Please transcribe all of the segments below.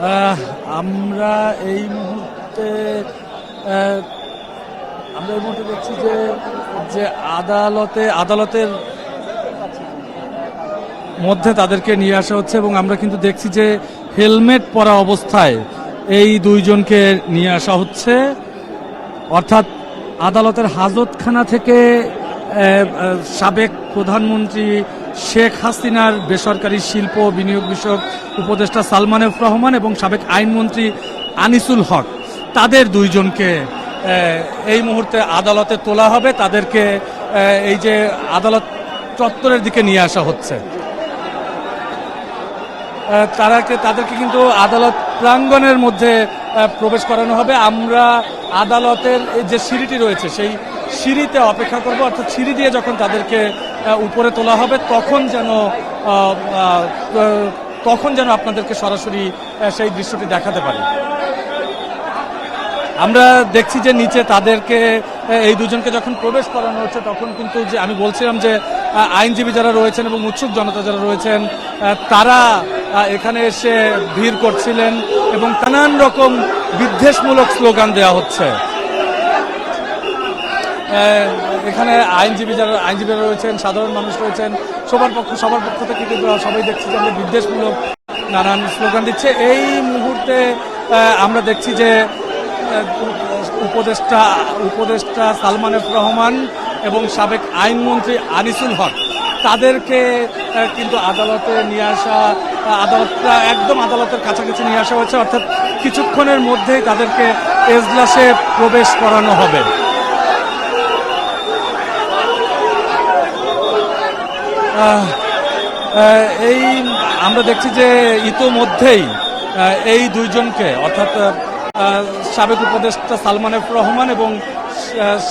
আহ, আমরা এই মুহূর্তে আহ, আমরা এই মুহূর্তে দেখছি যে যে আদালতের মধ্যে তাদেরকে নিয়ে আসা হচ্ছে এবং আমরা কিন্তু দেখছি যে হেলমেট পরা অবস্থায় এই দুইজনকে নিয়ে আসা হচ্ছে। অর্থাৎ আদালতের হাজতখানা থেকে সাবেক প্রধানমন্ত্রী শেখ হাসিনার বেসরকারি শিল্প ও বিনিয়োগ বিষয়ক উপদেষ্টা সালমান এফ রহমান এবং সাবেক আইনমন্ত্রী আনিসুল হক, তাদের দুইজনকে এই মুহূর্তে আদালতে তোলা হবে। তাদেরকে এই যে আদালত চত্বরের দিকে নিয়ে আসা হচ্ছে। তাদেরকে কিন্তু আদালত প্রাঙ্গণের মধ্যে প্রবেশ করানো হবে। আমরা আদালতের যে সিঁড়িটি রয়েছে সেই সিঁড়িতে অপেক্ষা করব, অর্থাৎ সিঁড়ি দিয়ে যখন তাদেরকে উপরে তোলা হবে তখন যেন আপনাদেরকে সরাসরি সেই দৃশ্যটি দেখাতে পারি। আমরা দেখছি যে নিচে তাদেরকে এই দুজনকে যখন প্রবেশ করানো হচ্ছে তখন কিন্তু যে আমি বলছিলাম যে আইনজীবী যারা রয়েছেন এবং উৎসুক জনতা যারা রয়েছেন তারা এখানে এসে ভিড় করছিলেন এবং নানান রকম বিদ্বেষমূলক স্লোগান দেওয়া হচ্ছে। এখানে আইনজীবীরা রয়েছেন, সাধারণ মানুষ রয়েছেন, সবার পক্ষ থেকে কিন্তু সবাই দেখছি যে আমরা বিদ্বেষমূলক নানান স্লোগান দিচ্ছে। এই মুহূর্তে আমরা দেখছি যে উপদেষ্টা সালমান এফ রহমান এবং সাবেক আইনমন্ত্রী আনিসুল হক, তাদেরকে কিন্তু আদালতে নিয়ে আসা, একদম আদালতের কাছাকাছি নিয়ে আসা হয়েছে। অর্থাৎ কিছুক্ষণের মধ্যেই তাদেরকে এজলাসে প্রবেশ করানো হবে। এই আমরা দেখছি যে ইতোমধ্যেই এই দুইজনকে, অর্থাৎ সাবেক উপদেষ্টা সালমান এফ রহমান এবং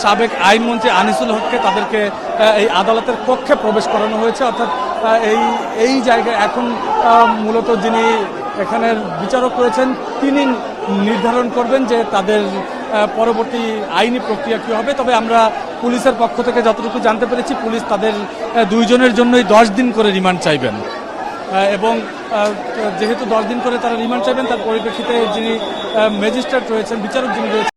সাবেক আইনমন্ত্রী আনিসুল হককে তাদেরকে এই আদালতের কক্ষে প্রবেশ করানো হয়েছে। অর্থাৎ এই জায়গায় এখন মূলত যিনি এখানের বিচারক রয়েছেন তিনি নির্ধারণ করবেন যে তাদের পরবর্তী আইনি প্রক্রিয়া কী হবে। তবে আমরা পুলিশের পক্ষ থেকে যতটুকু জানতে পেরেছি, পুলিশ তাদের দুইজনের জন্যই 10 দিন করে রিমান্ড চাইবেন এবং যেহেতু 10 দিন করে তারা রিমান্ড চাইবেন, তার পরিপ্রেক্ষিতে যিনি ম্যাজিস্ট্রেট রয়েছেন, বিচারক যিনি রয়েছেন